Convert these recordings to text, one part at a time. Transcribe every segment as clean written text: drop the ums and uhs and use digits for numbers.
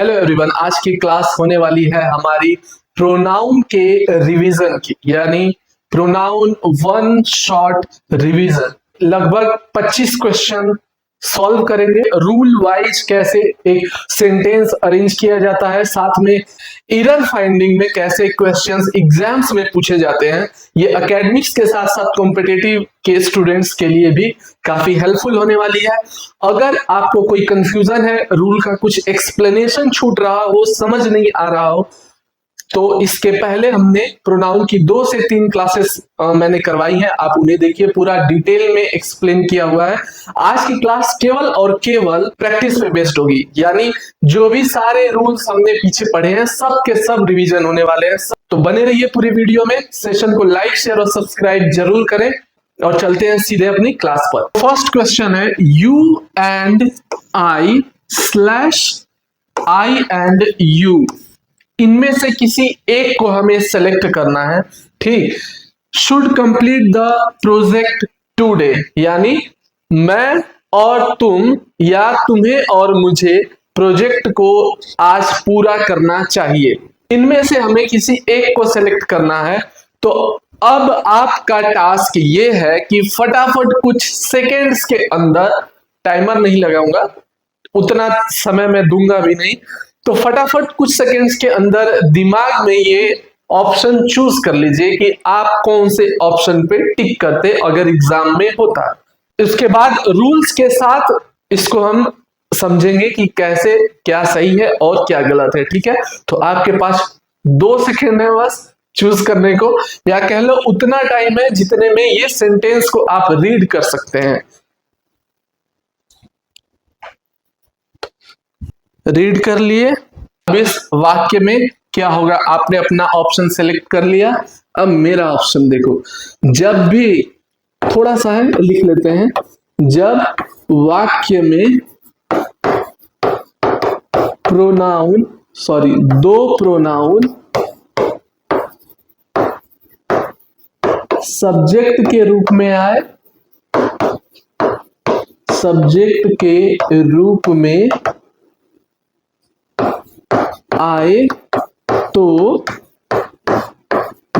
Hello everyone, आज की class होने वाली है हमारी प्रोनाउन के रिवीजन की, यानी प्रोनाउन वन शॉर्ट रिवीजन। लगभग 25 क्वेश्चन सॉल्व करेंगे। रूल वाइज कैसे एक सेंटेंस अरेंज किया जाता है, साथ में एरर फाइंडिंग में कैसे क्वेश्चंस एग्जाम्स में पूछे जाते हैं। ये एकेडमिक्स के साथ साथ कॉम्पिटिटिव के स्टूडेंट्स के लिए भी काफी हेल्पफुल होने वाली है। अगर आपको कोई कंफ्यूजन है, रूल का कुछ एक्सप्लेनेशन छूट रहा हो, समझ नहीं आ रहा हो, तो इसके पहले हमने प्रोनाउन की 2 से 3 क्लासेस मैंने करवाई हैं। आप उन्हें देखिए, पूरा डिटेल में एक्सप्लेन किया हुआ है। आज की क्लास केवल और केवल प्रैक्टिस पे बेस्ड होगी, यानी जो भी सारे रूल्स हमने पीछे पढ़े हैं सब के सब रिवीजन होने वाले हैं। तो बने रहिए पूरी वीडियो में। सेशन को लाइक, शेयर और सब्सक्राइब जरूर करें और चलते हैं सीधे अपनी क्लास पर। फर्स्ट क्वेश्चन है you and I slash I and you, इनमें से किसी एक को हमें सेलेक्ट करना है। ठीक, should complete the project today, यानी मैं और तुम या तुम्हें और मुझे प्रोजेक्ट को आज पूरा करना चाहिए। इनमें से हमें किसी एक को सेलेक्ट करना है। तो अब आपका टास्क ये है कि फटाफट कुछ सेकेंड्स के अंदर, टाइमर नहीं लगाऊंगा, उतना समय मैं दूंगा भी नहीं, तो फटाफट कुछ सेकेंड्स के अंदर दिमाग में ये ऑप्शन चूज कर लीजिए कि आप कौन से ऑप्शन पे टिक करते अगर एग्जाम में होता। इसके बाद रूल्स के साथ इसको हम समझेंगे कि कैसे क्या सही है और क्या गलत है। ठीक है, तो आपके पास 2 सेकेंड है बस चूज करने को, या कह लो उतना टाइम है जितने में ये सेंटेंस को आप रीड कर सकते हैं। रीड कर लिए। अब इस वाक्य में क्या होगा, आपने अपना ऑप्शन सेलेक्ट कर लिया। अब मेरा ऑप्शन देखो, जब भी, थोड़ा सा है लिख लेते हैं, जब वाक्य में प्रोनाउन, सॉरी 2 प्रोनाउन सब्जेक्ट के रूप में आए, सब्जेक्ट के रूप में आए, तो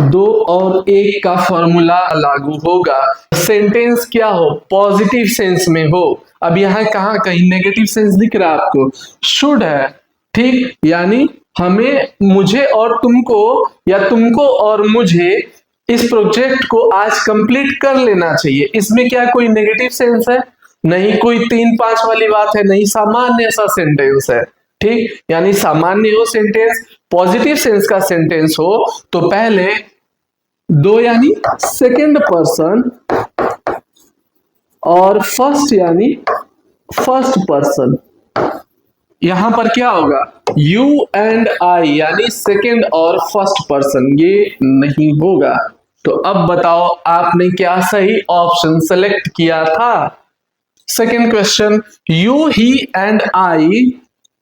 2 और 1 का फॉर्मूला लागू होगा। सेंटेंस क्या हो, पॉजिटिव सेंस में हो। अब यहां कहां कहीं नेगेटिव सेंस दिख रहा है आपको, शुड है। ठीक, यानी हमें, मुझे और तुमको, या तुमको और मुझे इस प्रोजेक्ट को आज कंप्लीट कर लेना चाहिए। इसमें क्या कोई नेगेटिव सेंस है? नहीं, कोई 3-5 वाली बात है नहीं, सामान्य सा सेंटेंस है। ठीक, यानी सामान्य हो सेंटेंस, पॉजिटिव सेंस का सेंटेंस हो, तो पहले 2 यानी सेकंड पर्सन और फर्स्ट यानी फर्स्ट पर्सन। यहां पर क्या होगा, यू एंड आई, यानी सेकंड और फर्स्ट पर्सन, ये नहीं होगा। तो अब बताओ आपने क्या सही ऑप्शन सेलेक्ट किया था। Second question, you, he and I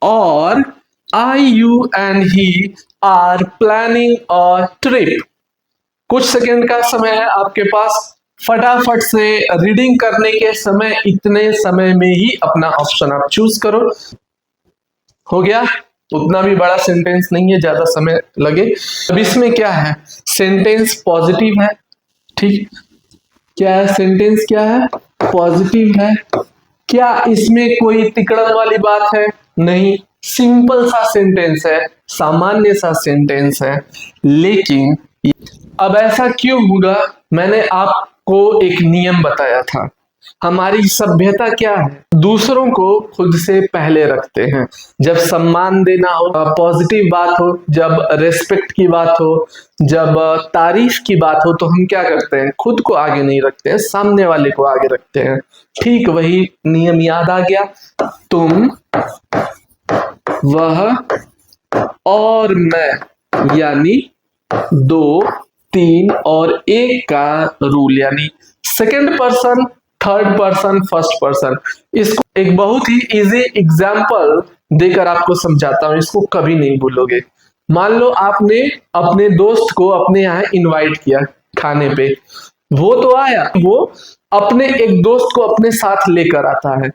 or I, you and he are planning a trip. कुछ सेकंड का समय है आपके पास, फटाफट से रीडिंग करने के समय, इतने समय में ही अपना ऑप्शन आप चूज करो। हो गया, उतना भी बड़ा सेंटेंस नहीं है, ज्यादा समय लगे। अब इसमें क्या है, सेंटेंस पॉजिटिव है। ठीक, क्या है, सेंटेंस क्या है, पॉजिटिव है। क्या इसमें कोई तिकड़म वाली बात है? नहीं, सिंपल सा सेंटेंस है, सामान्य सा सेंटेंस है। लेकिन अब ऐसा क्यों होगा, मैंने आपको एक नियम बताया था। हमारी सभ्यता क्या है, दूसरों को खुद से पहले रखते हैं। जब सम्मान देना हो, पॉजिटिव बात हो, जब रेस्पेक्ट की बात हो, जब तारीफ की बात हो, तो हम क्या करते हैं, खुद को आगे नहीं रखते हैं, सामने वाले को आगे रखते हैं। ठीक वही नियम याद आ गया, तुम, वह और मैं, यानी 2, 3 और 1 का रूल, यानी second person, third person, first person. इसको एक बहुत ही इजी एग्जाम्पल देकर आपको समझाता हूं, इसको कभी नहीं भूलोगे। मान लो आपने अपने दोस्त को अपने यहाँ इनवाइट किया खाने पे, वो तो आया, वो अपने एक दोस्त को अपने साथ लेकर आता है।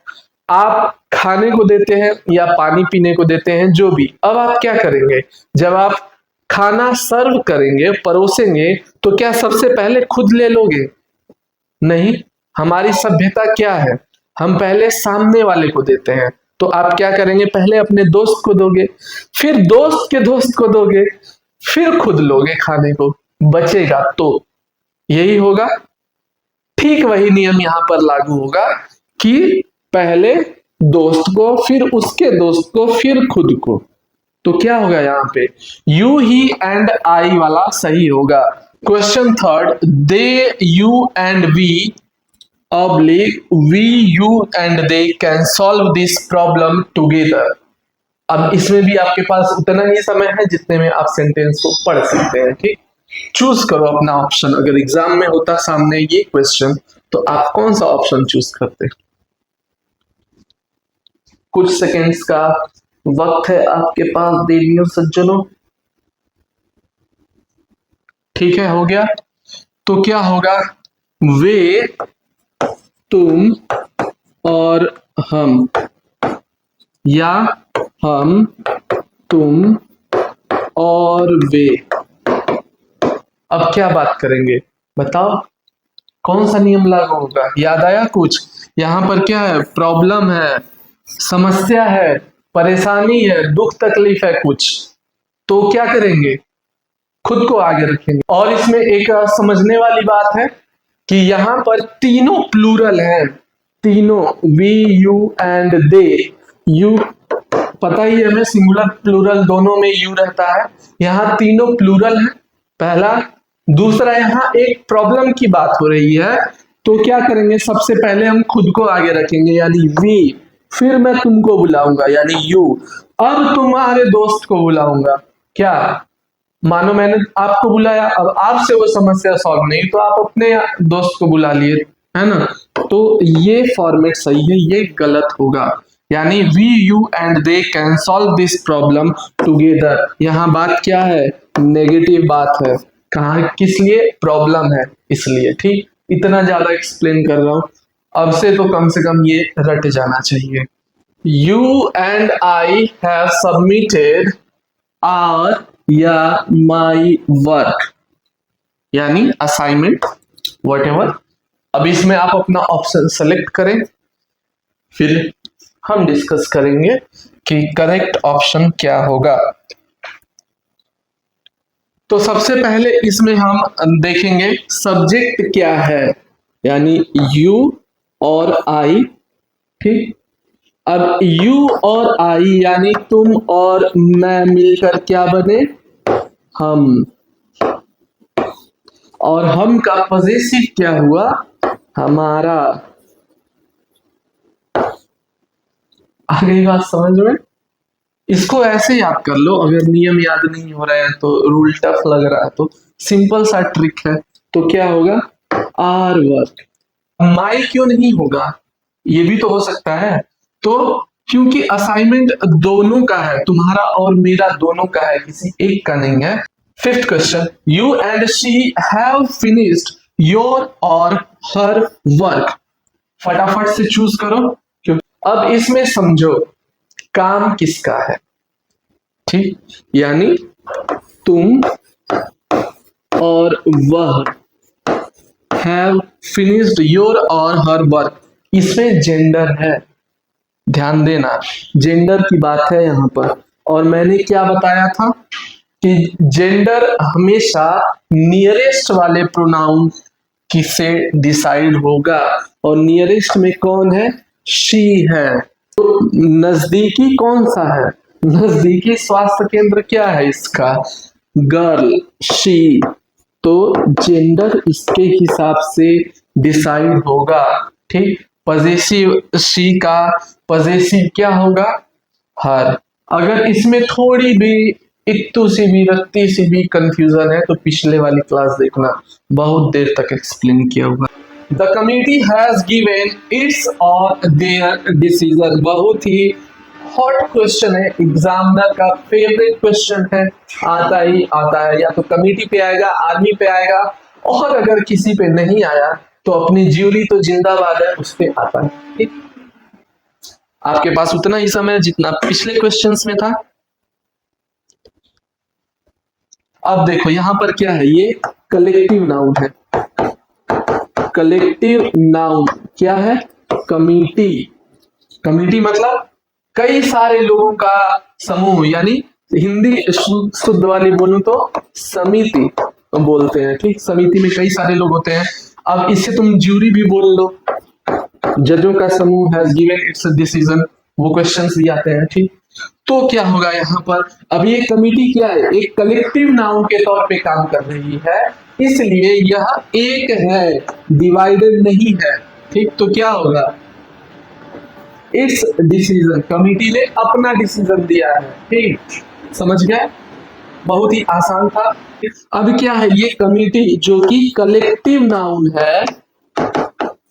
आप खाने को देते हैं या पानी पीने को देते हैं, जो भी। अब आप क्या करेंगे, जब आप खाना सर्व करेंगे, परोसेंगे, तो क्या सबसे पहले खुद ले लोगे? नहीं। हमारी सभ्यता क्या है, हम पहले सामने वाले को देते हैं। तो आप क्या करेंगे, पहले अपने दोस्त को दोगे, फिर दोस्त के दोस्त को दोगे, फिर खुद लोगे खाने को, बचेगा तो। यही होगा। ठीक वही नियम यहां पर लागू होगा कि पहले दोस्त को, फिर उसके दोस्त को, फिर खुद को। तो क्या होगा यहाँ पे, यू, ही एंड आई वाला सही होगा। Question third, they, you and we oblique we, you and they can solve this problem together. अब इसमें भी आपके पास उतना ही समय है जितने में आप सेंटेंस को पढ़ सकते हैं। ठीक, चूज करो अपना ऑप्शन। अगर एग्जाम में होता सामने ये क्वेश्चन, तो आप कौन सा ऑप्शन चूज करते? कुछ सेकेंड्स का वक्त है आपके पास देवियों सज्जनों। ठीक है, हो गया। तो क्या होगा, वे, तुम और हम, या हम, तुम और वे। अब क्या बात करेंगे, बताओ कौन सा नियम लागू होगा? याद आया कुछ? यहां पर क्या है, प्रॉब्लम है, समस्या है, परेशानी है, दुख तकलीफ है कुछ, तो क्या करेंगे, खुद को आगे रखेंगे। और इसमें एक समझने वाली बात है कि यहां पर तीनों प्लूरल हैं, तीनों, वी, यू एंड दे। यू पता ही हमें, सिंगुलर प्लूरल दोनों में यू रहता है। यहाँ तीनों प्लूरल है, पहला। दूसरा, यहाँ एक प्रॉब्लम की बात हो रही है, तो क्या करेंगे, सबसे पहले हम खुद को आगे रखेंगे, यानी वी, फिर मैं तुमको बुलाऊंगा, यानी यू, अब तुम्हारे दोस्त को बुलाऊंगा। क्या मानो मैंने आपको बुलाया, अब आपसे वो समस्या सॉल्व नहीं, तो आप अपने दोस्त को बुला लिए, है ना? तो ये फॉर्मेट सही है, ये गलत होगा। यानी we, you and they can solve this problem together. यहाँ बात क्या है, नेगेटिव बात है। कहा, किस लिए, प्रॉब्लम है इसलिए। ठीक, इतना ज्यादा एक्सप्लेन कर रहा हूं, अब से तो कम से कम ये रट जाना चाहिए। You and I have submitted our या माई वर्क, यानी असाइनमेंट, व्हाटएवर। अब इसमें आप अपना ऑप्शन सेलेक्ट करें, फिर हम डिस्कस करेंगे कि करेक्ट ऑप्शन क्या होगा। तो सबसे पहले इसमें हम देखेंगे सब्जेक्ट क्या है, यानी यू और आई। ठीक, अब यू और आई यानी तुम और मैं मिलकर क्या बने, हम। और हम का पॉजेसिव क्या हुआ, हमारा। आ गई बात समझ में? इसको ऐसे याद कर लो, अगर नियम याद नहीं हो रहा है तो, रूल टफ लग रहा है तो, सिंपल सा ट्रिक है। तो क्या होगा, आर वर्क। माई क्यों नहीं होगा, ये भी तो हो सकता है। तो क्योंकि असाइनमेंट दोनों का है, तुम्हारा और मेरा दोनों का है, किसी एक का नहीं है। Fifth question, you and she have finished your और हर वर्क। फटाफट से चूज करो, क्योंकि अब इसमें समझो काम किसका है। ठीक, यानी तुम और वह, हैव फिनिश्ड योर और हर वर्क, इसमें जेंडर है, ध्यान देना, जेंडर की बात है यहां पर। और मैंने क्या बताया था कि जेंडर हमेशा नियरेस्ट वाले प्रोनाउन किससे डिसाइड होगा, और नियरेस्ट में कौन है, शी है। तो नजदीकी कौन सा है, नजदीकी स्वास्थ्य केंद्र क्या है इसका, गर्ल, शी। तो जेंडर इसके हिसाब से डिसाइड होगा। ठीक, पॉजेसिव शी का पॉजेसिव क्या होगा, हर। अगर इसमें थोड़ी भी इत्तू सी भी, रत्ती सी भी कंफ्यूजन है तो पिछले वाली क्लास देखना, बहुत देर तक एक्सप्लेन किया हुआ। The committee has given it's और देयर डिसीजन, बहुत ही हॉट क्वेश्चन है, एग्जामिनर का फेवरेट क्वेश्चन है, आता ही आता है। या तो कमिटी पे आएगा, आर्मी पे आएगा, और अगर किसी पे नहीं आया तो अपनी ज्यूरी तो जिंदाबाद है, उस पे आता है। ठीक, आपके पास उतना ही समय जितना पिछले क्वेश्चंस में था। अब देखो यहां पर क्या है, ये कलेक्टिव नाउन है। कलेक्टिव नाउन क्या है? कमिटी। कमिटी मतलब कई सारे लोगों का समूह, यानी हिंदी शुद्ध वाली बोलूं तो समिति बोलते हैं। ठीक, समिति में कई सारे लोग होते हैं। अब इससे तुम ज्यूरी भी बोल लो, जजों का समूह हैज गिवन इट्स डिसीजन, वो क्वेश्चंस भी आते हैं। ठीक, तो क्या होगा यहाँ पर, अब ये कमिटी क्या है, एक कलेक्टिव नाउन के तौर पे काम कर रही है, इसलिए यह एक है, डिवाइडेड नहीं है। ठीक, तो क्या होगा, इट्स डिसीजन, कमिटी ने अपना डिसीजन दिया है। ठीक, समझ गए, बहुत ही आसान था। अब क्या है, ये कमिटी जो कि कलेक्टिव नाउन है,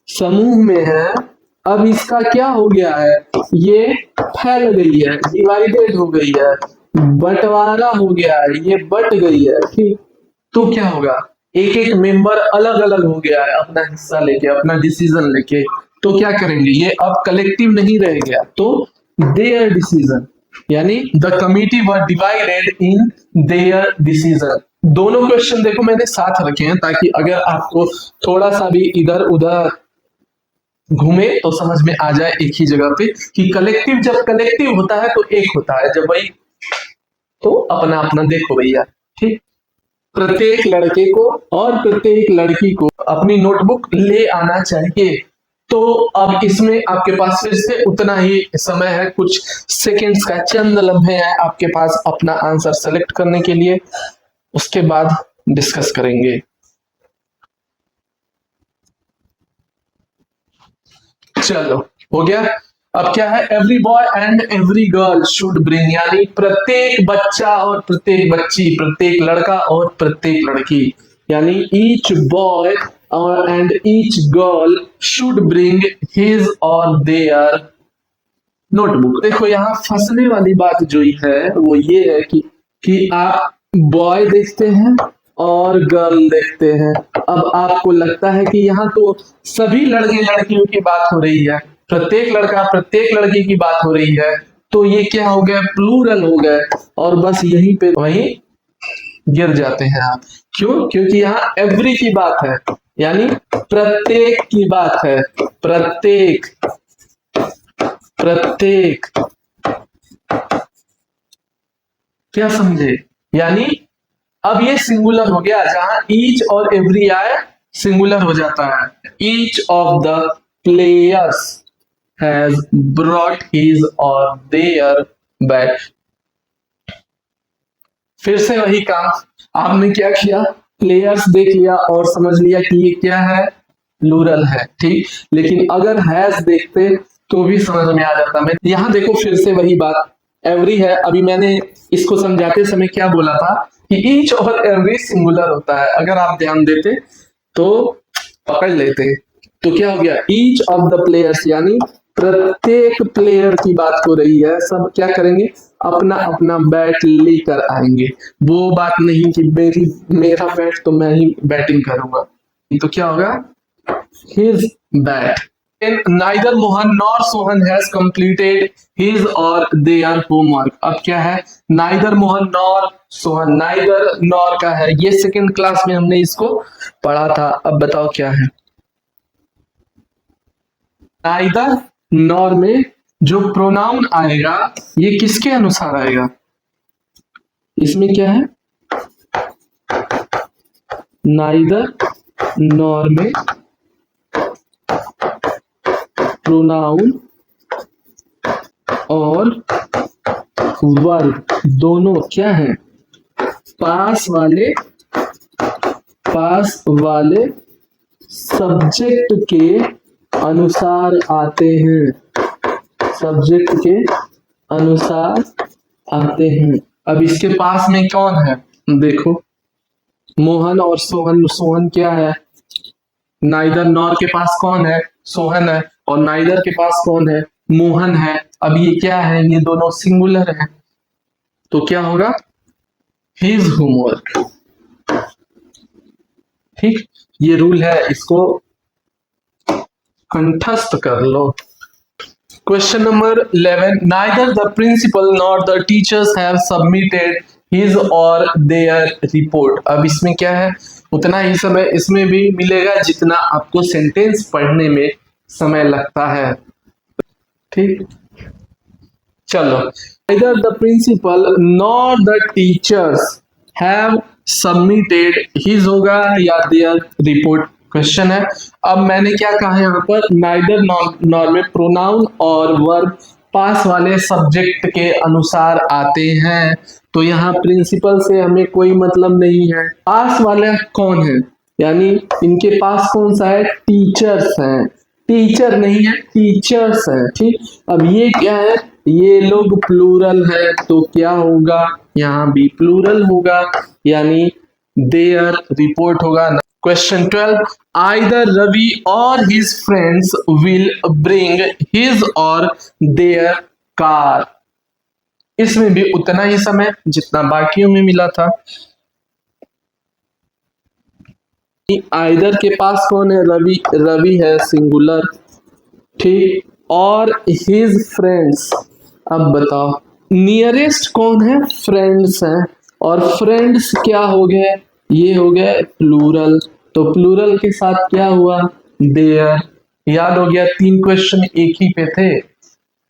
समूह में है, अब इसका क्या हो गया है, ये फैल गई है, डिवाइडेड हो गई है, बंटवारा हो गया है, ये बट गई है। ठीक, तो क्या होगा, एक एक मेंबर अलग अलग हो गया है अपना हिस्सा लेके, अपना डिसीजन लेके। तो क्या करेंगे, ये अब कलेक्टिव नहीं रह गया, तो देयर डिसीजन, यानी the committee were divided in their decision. दोनों क्वेश्चन देखो मैंने साथ रखे हैं, ताकि अगर आपको थोड़ा सा भी इधर उधर घूमे तो समझ में आ जाए एक ही जगह पे कि कलेक्टिव, जब कलेक्टिव होता है तो एक होता है, जब वही तो अपना अपना देखो भैया। ठीक, प्रत्येक लड़के को और प्रत्येक लड़की को अपनी नोटबुक ले आना चाहिए। तो अब इसमें आपके पास फिर से उतना ही समय है, कुछ सेकंड्स का, चंद लम्हे हैं आपके पास अपना आंसर सेलेक्ट करने के लिए, उसके बाद डिस्कस करेंगे। चलो हो गया। अब क्या है, every boy and every girl should bring, यानी प्रत्येक बच्चा और प्रत्येक बच्ची, प्रत्येक लड़का और प्रत्येक लड़की, यानी ईच बॉय और and each girl should bring his or there notebook. देखो यहाँ फंसने वाली बात जो है वो ये है कि आप बॉय देखते हैं और गर्ल देखते हैं। अब आपको लगता है कि यहाँ तो सभी लड़के लड़कियों की बात हो रही है, प्रत्येक लड़का प्रत्येक लड़की की बात हो रही है, तो ये क्या हो गया, प्लूरल हो गए, और बस यहीं पे वहीं गिर जाते हैं आप। क्यों? क्योंकि यहाँ एवरी की बात है, यानी प्रत्येक की बात है, प्रत्येक प्रत्येक, क्या समझे, यानी अब ये सिंगुलर हो गया, जहां ईच और एवरी आए सिंगुलर हो जाता है। Each of the players has brought his or there bat. फिर से वही काम, आपने क्या किया, प्लेयर्स देख लिया और समझ लिया कि ये क्या है, प्लूरल है। ठीक, लेकिन अगर हैज देखते तो भी समझ में आ जाता। मैं यहां देखो फिर से वही बात, एवरी है, अभी मैंने इसको समझाते समय क्या बोला था कि ईच और एवरी सिंगुलर होता है, अगर आप ध्यान देते तो पकड़ लेते। तो क्या हो गया, ईच ऑफ द प्लेयर्स, यानी प्रत्येक प्लेयर की बात हो रही है, सब क्या करेंगे, अपना अपना बैट लेकर आएंगे। वो बात नहीं कि मेरा बैट तो मैं ही बैटिंग करूंगा, तो क्या होगा, his bat. Neither Mohan nor Sohan has completed his or their homework. अब क्या है, neither Mohan nor Sohan, neither nor का है, ये सेकंड क्लास में हमने इसको पढ़ा था। अब बताओ क्या है, नाइदर नॉर में जो प्रोनाउन आएगा ये किसके अनुसार आएगा, इसमें क्या है, नाइदर नॉर में प्रोनाउन और वर्ब दोनों क्या है, पास वाले सब्जेक्ट के अनुसार आते हैं, सब्जेक्ट के अनुसार आते हैं। अब इसके पास में कौन है, देखो मोहन और सोहन। सोहन क्या है, नाइदर नॉर के पास कौन है, सोहन है, और नाइदर के पास कौन है, मोहन है। अब ये क्या है, ये दोनों सिंगुलर है, तो क्या होगा, हिज होमवर्क। ठीक, ये रूल है, इसको कंठस्थ कर लो। Question number 11, neither the principal nor the teachers have submitted his or their report. अब इसमें क्या है, उतना ही समय इसमें भी मिलेगा जितना आपको सेंटेंस पढ़ने में समय लगता है। ठीक, चलो, neither the principal nor the teachers have submitted his होगा या देयर रिपोर्ट, क्वेश्चन है। अब मैंने क्या कहा यहाँ पर, नाइदर नॉर में प्रोनाउन और वर्ब पास वाले सब्जेक्ट के अनुसार आते हैं, तो यहाँ प्रिंसिपल से हमें कोई मतलब नहीं है। पास वाले कौन है, यानी इनके पास कौन सा है, टीचर्स हैं, टीचर नहीं है, टीचर्स हैं। ठीक, अब ये क्या है, ये लोग प्लूरल है, तो क्या होगा, यहाँ भी प्लूरल होगा, यानी देयर रिपोर्ट होगा। क्वेश्चन 12, आइदर रवि और his friends will bring his or there car. इसमें भी उतना ही समय जितना बाकियों में मिला था। आइदर के पास कौन है, रवि, रवि है सिंगुलर, ठीक, और हिज फ्रेंड्स। अब बताओ नियरेस्ट कौन है, फ्रेंड्स हैं, और फ्रेंड्स क्या हो गए, ये हो गए प्लूरल, तो प्लूरल के साथ क्या हुआ, देयर। याद हो गया, 3 क्वेश्चन एक ही पे थे।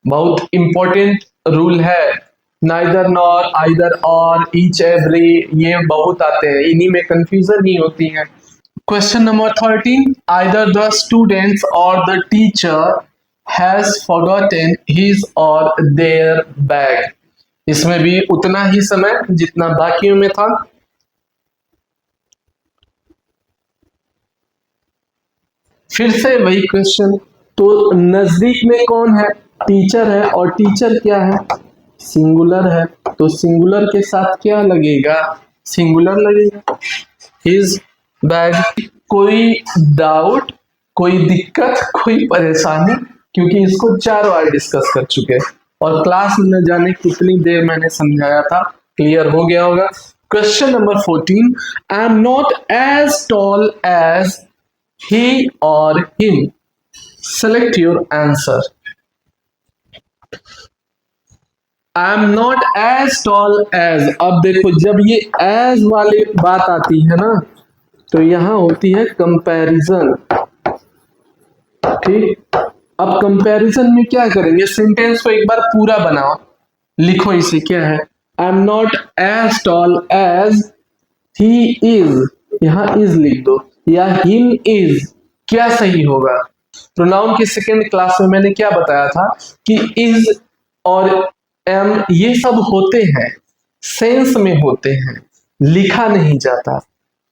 बहुत इंपॉर्टेंट रूल है, नाइदर नॉर, आइदर और, ईच एवरी, ये बहुत आते हैं, इन्हीं में कंफ्यूजन ही होती है। Question number 13, either the students or the teacher has forgotten his or their bag. इसमें भी उतना ही समय जितना बाकियों में था। फिर से वही क्वेश्चन, तो नजदीक में कौन है, टीचर है, और टीचर क्या है, सिंगुलर है, तो सिंगुलर के साथ क्या लगेगा, सिंगुलर लगेगा, हिज बैग। कोई डाउट, कोई दिक्कत, कोई परेशानी, क्योंकि इसको 4 बार डिस्कस कर चुके हैं और क्लास में न जाने कितनी देर मैंने समझाया था, क्लियर हो गया होगा। Question number 14, I am not as tall as he or him, select your answer। I am not as tall as, अब देखो जब ये as वाली बात आती है ना, तो यहां होती है कंपैरिजन। ठीक, अब कंपैरिजन में क्या करेंगे, सेंटेंस को एक बार पूरा बनाओ, लिखो इसे, क्या है, I am not as tall as he is, यहां इज लिख दो, या हिम इज, क्या सही होगा। प्रोनाउन की सेकेंड क्लास में मैंने क्या बताया था कि इज और एम ये सब होते हैं, सेंस में होते हैं, लिखा नहीं जाता।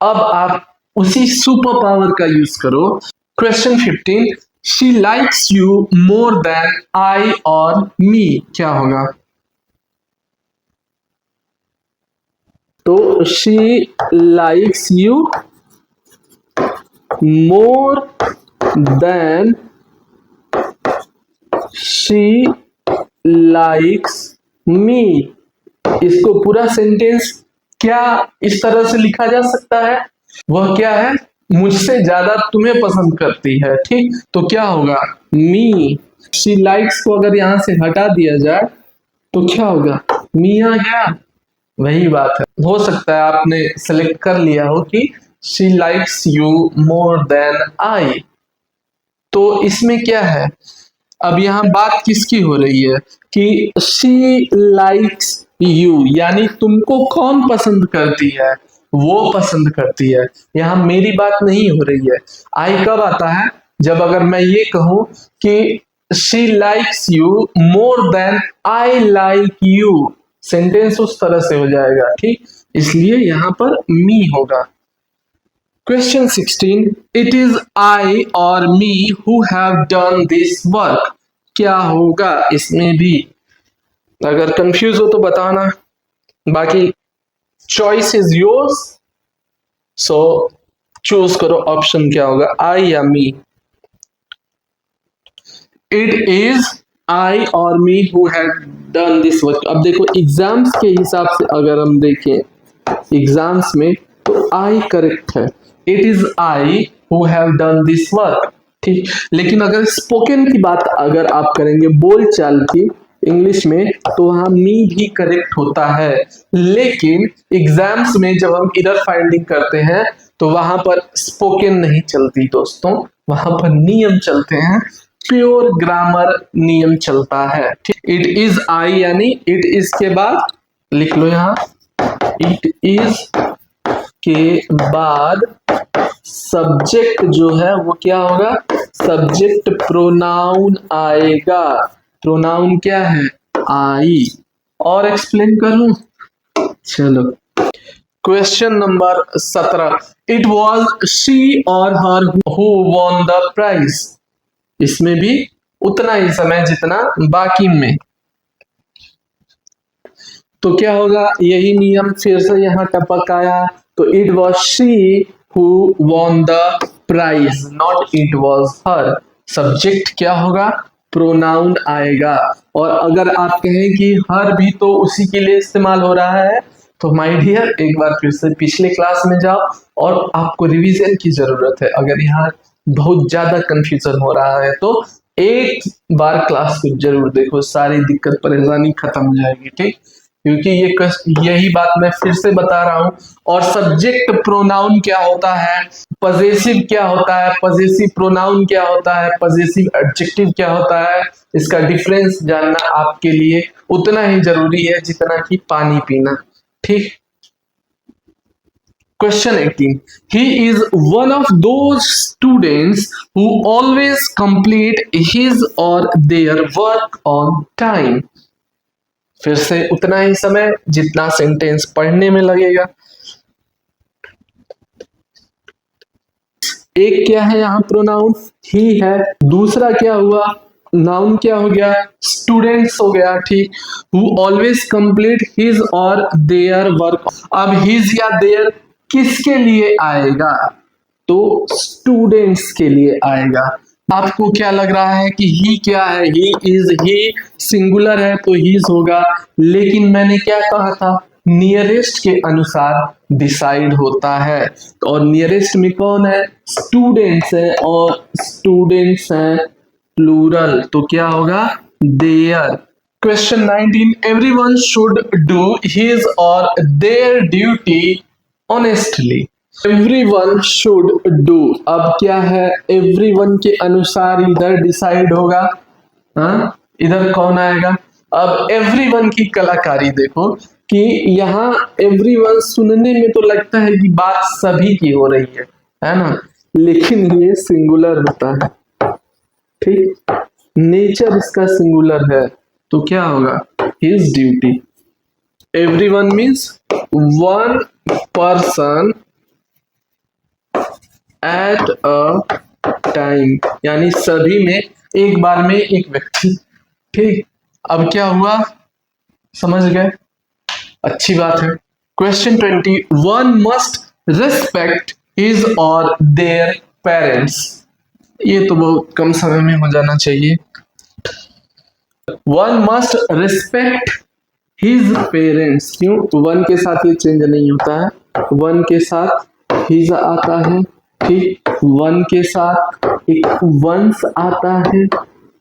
अब आप उसी सुपर पावर का यूज करो। Question 15, she likes you more than I और मी, क्या होगा, तो she likes you more than she likes me। इसको पूरा सेंटेंस क्या इस तरह से लिखा जा सकता है, वह क्या है, मुझसे ज्यादा तुम्हें पसंद करती है। ठीक, तो क्या होगा, मी। शी लाइक्स को अगर यहां से हटा दिया जाए तो क्या होगा, मी आ गया। वही बात है, हो सकता है आपने सेलेक्ट कर लिया हो कि she likes you more than I, तो इसमें क्या है, अब यहां बात किसकी हो रही है कि she likes you, यानी तुमको कौन पसंद करती है, वो पसंद करती है। यहां मेरी बात नहीं हो रही है। आई कब आता है, जब अगर मैं ये कहूं कि she likes you more than I like you, sentence उस तरह से हो जाएगा। ठीक, इसलिए यहां पर मी होगा। Question 16, it is I or me who have done this work, क्या होगा इसमें भी, अगर कंफ्यूज हो तो बताना, बाकी choice is yours, so choose करो ऑप्शन क्या होगा, आई या मी। इट इज आई और me who have done this work. अब देखो एग्जाम्स के हिसाब से अगर हम देखें एग्जाम्स में, तो आई करेक्ट है, it is I who have done this work. ठीक। लेकिन अगर स्पोकन की बात अगर आप करेंगे, बोलचाल की इंग्लिश में, तो वहां मी भी करेक्ट होता है। लेकिन एग्जाम्स में जब हम इरर फाइंडिंग करते हैं तो वहां पर स्पोकन नहीं चलती दोस्तों, वहां पर नियम चलते हैं, प्योर ग्रामर नियम चलता है। इट इज आई यानी इट इज के बाद लिख लो यहां, इट इज के बाद सब्जेक्ट जो है वो क्या होगा, सब्जेक्ट प्रोनाउन आएगा। प्रोनाउन क्या है, आई। और एक्सप्लेन करूं, चलो। Question number 17, it was she or her who won the prize. इसमें भी उतना ही समय जितना बाकी में, तो क्या होगा, यही नियम फिर से यहां टपक आया। तो it was she who won the prize, not it was her. Subject क्या होगा, प्रोनाउन आएगा। और अगर आप कहें कि हर भी तो उसी के लिए इस्तेमाल हो रहा है, तो माय डियर एक बार फिर से पिछले क्लास में जाओ और आपको रिवीजन की जरूरत है। अगर यहाँ बहुत ज्यादा कंफ्यूजन हो रहा है तो एक बार क्लास को जरूर देखो, सारी दिक्कत परेशानी खत्म हो जाएगी। ठीक, क्योंकि यही बात मैं फिर से बता रहा हूं। और सब्जेक्ट प्रोनाउन क्या होता है, पजेसिव क्या होता है, पजेसिव प्रोनाउन क्या होता है, पजेसिव एडजेक्टिव क्या होता है, इसका डिफरेंस जानना आपके लिए उतना ही जरूरी है जितना कि पानी पीना। ठीक। Question 18. He is one of those students who always complete his or their work on time. फिर से उतना ही समय जितना सेंटेंस पढ़ने में लगेगा। एक क्या है यहाँ प्रोनाउन, ही है। दूसरा क्या हुआ, नाउन क्या हो गया, स्टूडेंट्स हो गया। ठीक, who always complete his or their work. अब हिज या देयर किसके लिए आएगा, तो स्टूडेंट्स के लिए आएगा। आपको क्या लग रहा है कि ही क्या है, ही इज, ही सिंगुलर है तो हीज होगा। लेकिन मैंने क्या कहा था, नियरेस्ट के अनुसार डिसाइड होता है। और नियरेस्ट में कौन है, स्टूडेंट्स है, और स्टूडेंट्स हैं प्लूरल, तो क्या होगा, there. Question 19, everyone should do his or their duty honestly. Everyone should do, अब क्या है, एवरीवन के अनुसार इधर डिसाइड होगा। हाँ, इधर कौन आएगा। अब एवरीवन की कलाकारी देखो कि यहाँ एवरीवन सुनने में तो लगता है कि बात सभी की हो रही है ना, लेकिन ये सिंगुलर होता है। ठीक, नेचर इसका सिंगुलर है, तो क्या होगा, his duty. Everyone means one person at a time, यानी सभी में एक बार में एक व्यक्ति। ठीक, अब क्या हुआ, समझ गए, अच्छी बात है। Question 20, one must respect his or their parents. ये तो बहुत कम समय में हो जाना चाहिए। One must respect his parents, क्यों, वन के साथ ये चेंज नहीं होता है, वन के साथ हिज आता है। ठीक, वन के साथ एक वंस आता है,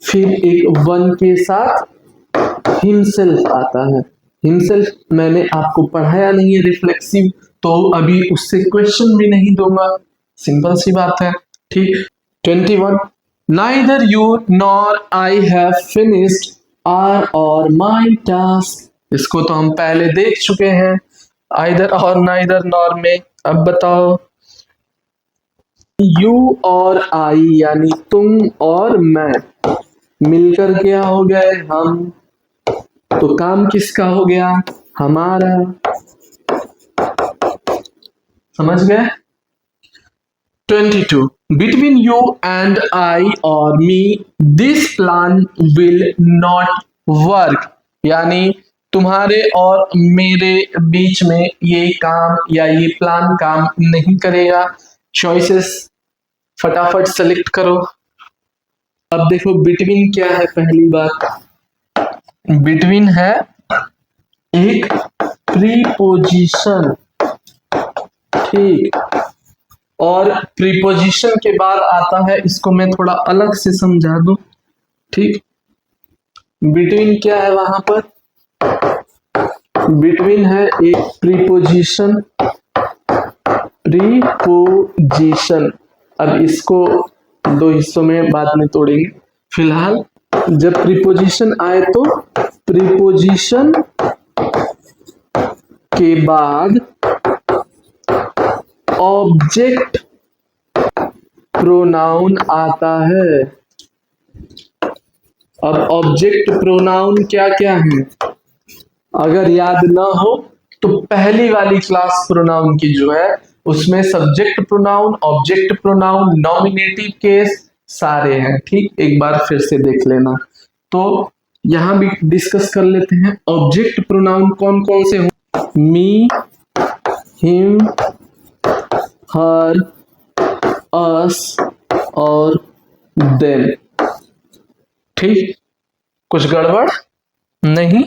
फिर एक वन के साथ हिमसेल्फ आता है। हिमसेल्फ मैंने आपको पढ़ाया नहीं है रिफ्लेक्सिव, तो अभी उससे क्वेश्चन भी नहीं दूंगा, सिंपल सी बात है। ठीक, 21, neither you nor I have finished our और माई टास्क। इसको तो हम पहले देख चुके हैं, आइदर और नाइदर नॉर में। अब बताओ, यू और आई यानी तुम और मैं मिलकर क्या हो गए, हम, तो काम किसका हो गया, हमारा। समझ गए। 22, बिटवीन यू एंड आई और मी this plan will not work, यानी तुम्हारे और मेरे बीच में ये काम या ये प्लान काम नहीं करेगा। चॉइसेस फटाफट सेलेक्ट करो। अब देखो बिटवीन क्या है, पहली बात बिटवीन है एक प्रीपोजिशन। ठीक, और प्रीपोजिशन के बाद आता है, इसको मैं थोड़ा अलग से समझा दूं, ठीक। बिटवीन क्या है वहां पर, बिटवीन है एक प्रीपोजिशन, प्रीपोजिशन। अब इसको दो हिस्सों में बाद में तोड़ेंगे, फिलहाल जब प्रीपोजिशन आए तो प्रीपोजिशन के बाद ऑब्जेक्ट प्रोनाउन आता है। अब ऑब्जेक्ट प्रोनाउन क्या क्या है, अगर याद ना हो तो पहली वाली क्लास प्रोनाउन की जो है उसमें subject pronoun, object pronoun, nominative case सारे हैं, ठीक। एक बार फिर से देख लेना। तो यहां भी डिस्कस कर लेते हैं ऑब्जेक्ट प्रोनाउन कौन कौन से हो, मी, हिम, हर, अस और देम, ठीक। कुछ गड़बड़ नहीं,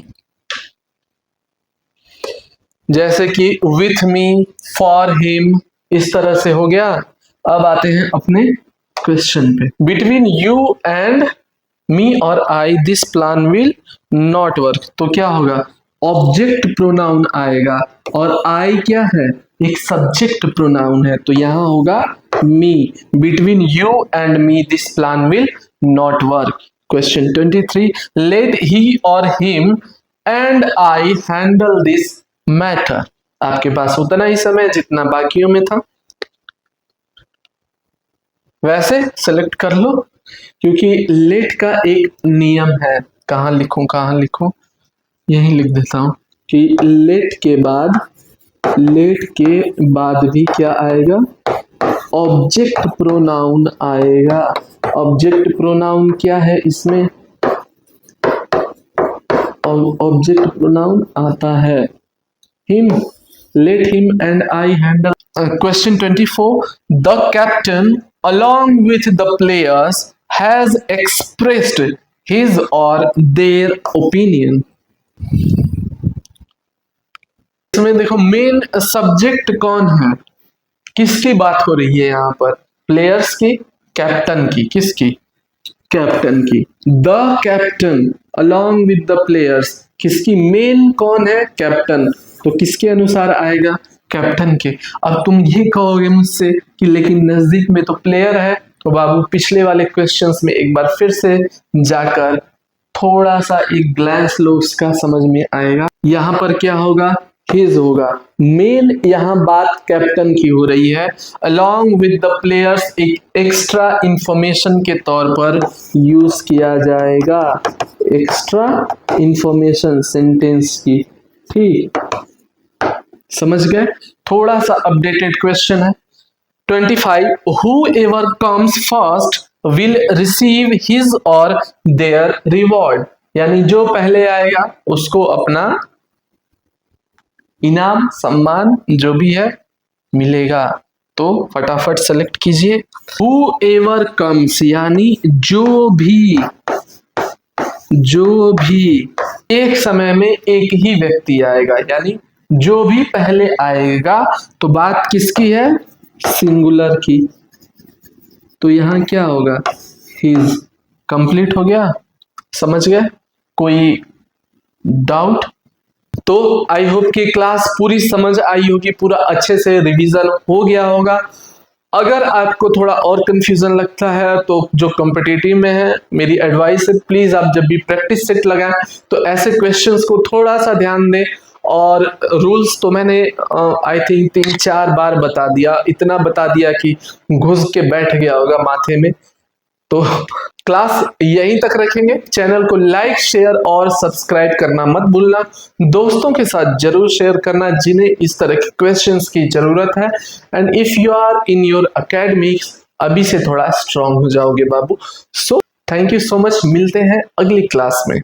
जैसे कि विथ मी, फॉर हिम, इस तरह से हो गया। अब आते हैं अपने क्वेश्चन पे। Between you and me or I this plan will not work, तो क्या होगा, ऑब्जेक्ट प्रोनाउन आएगा और आई क्या है, एक सब्जेक्ट प्रोनाउन है, तो यहां होगा me. Between you and me this plan will not work. Question 23, let he or him and I handle this matter. आपके पास उतना ही समय जितना बाकियों में था, वैसे सेलेक्ट कर लो, क्योंकि लेट का एक नियम है। कहां लिखूं, यही लिख देता हूं कि लेट के बाद भी क्या आएगा, ऑब्जेक्ट प्रोनाउन आएगा। ऑब्जेक्ट प्रोनाउन क्या है इसमें, ऑब्जेक्ट प्रोनाउन आता है him, let him and I handle. Question 24, the captain along with the players has expressed his or their opinion। इसमें देखो मेन सब्जेक्ट कौन है, किसकी बात हो रही है यहाँ पर, प्लेयर्स की, कैप्टन की, किसकी, कैप्टन की। The captain along with the players, किसकी, मेन कौन है, कैप्टन, तो किसके अनुसार आएगा, कैप्टन के। अब तुम ये कहोगे मुझसे कि लेकिन नजदीक में तो प्लेयर है, तो बाबू पिछले वाले क्वेश्चंस में एक बार फिर से जाकर थोड़ा सा एक ग्लैंस लो, उसका समझ में आएगा। यहां पर क्या होगा, हिज होगा, मेन यहां बात कैप्टन की हो रही है। अलॉन्ग विद द प्लेयर्स एक एक्स्ट्रा इंफॉर्मेशन के तौर पर यूज किया जाएगा, एक्स्ट्रा इंफॉर्मेशन सेंटेंस की, ठीक, समझ गए। थोड़ा सा अपडेटेड क्वेश्चन है। 25, whoever comes first will receive his or their reward, यानी जो पहले आएगा उसको अपना इनाम, सम्मान जो भी है मिलेगा। तो फटाफट सेलेक्ट कीजिए। whoever comes यानी जो भी एक समय में एक ही व्यक्ति आएगा, यानी जो भी पहले आएगा, तो बात किसकी है, सिंगुलर की, तो यहां क्या होगा, हिज। कंप्लीट हो गया, समझ गए, कोई डाउट। तो आई होप कि क्लास पूरी समझ आई होगी, पूरा अच्छे से रिवीजन हो गया होगा। अगर आपको थोड़ा और कंफ्यूजन लगता है तो जो कॉम्पिटिटिव में है, मेरी एडवाइस है प्लीज आप जब भी प्रैक्टिस सेट लगाएं तो ऐसे क्वेश्चंस को थोड़ा सा ध्यान दें। और रूल्स तो मैंने आई थिंक 3-4 बार बता दिया, इतना बता दिया कि घुस के बैठ गया होगा माथे में। तो क्लास यहीं तक रखेंगे। चैनल को लाइक, शेयर और सब्सक्राइब करना मत भूलना। दोस्तों के साथ जरूर शेयर करना जिन्हें इस तरह के क्वेश्चंस की जरूरत है। And if you are in your academics, अभी से थोड़ा स्ट्रांग हो जाओगे बाबू। So thank you so much, मिलते हैं अगली क्लास में।